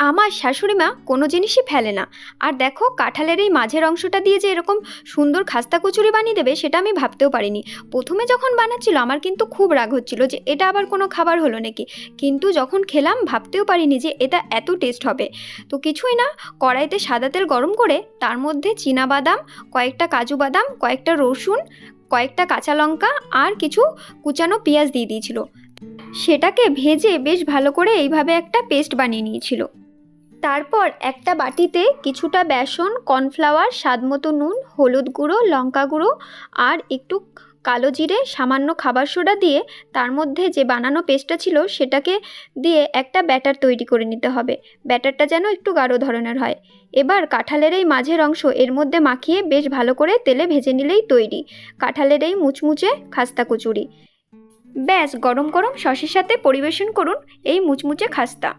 আমার শাশুড়ি মা কোনো জিনিসই ফেলে না। আর দেখো, কাঁঠালের এই মাঝের অংশটা দিয়ে যে এরকম সুন্দর খাস্তা কচুরি বানিয়ে দেবে সেটা আমি ভাবতেও পারিনি। প্রথমে যখন বানাচ্ছিল আমার কিন্তু খুব রাগ হচ্ছিল যে এটা আবার কোনো খাবার হলো নাকি, কিন্তু যখন খেলাম ভাবতেও পারিনি যে এটা এত টেস্ট হবে। তো কিছুই না, কড়াইতে সাদা তেল গরম করে তার মধ্যে চীনা বাদাম, কয়েকটা কাজু বাদাম, কয়েকটা রসুন, কয়েকটা কাঁচা লঙ্কা আর কিছু কুচানো পেঁয়াজ দিয়ে দিয়েছিল। সেটাকে ভেজে বেশ ভালো করে এইভাবে একটা পেস্ট বানিয়ে নিয়েছিল। তারপর একটা বাটিতে কিছুটা বেসন, কর্নফ্লাওয়ার, স্বাদমতো নুন, হলুদ গুঁড়ো, লঙ্কা গুঁড়ো আর একটু কালো জিরে, সামান্য খাবার সোডা দিয়ে তার মধ্যে যে বানানো পেস্টটা ছিল সেটাকে দিয়ে একটা ব্যাটার তৈরি করে নিতে হবে। ব্যাটারটা যেন একটু গাঢ় ধরনের হয়। এবার কাঁঠালের এই মাঝের অংশ এর মধ্যে মাখিয়ে বেশ ভালো করে তেলে ভেজে নিলেই তৈরি কাঁঠালের এই মুচমুচে খাস্তা কচুরি। ব্যাস, গরম গরম সসের সাথে পরিবেশন করুন এই মুচমুচে খাস্তা।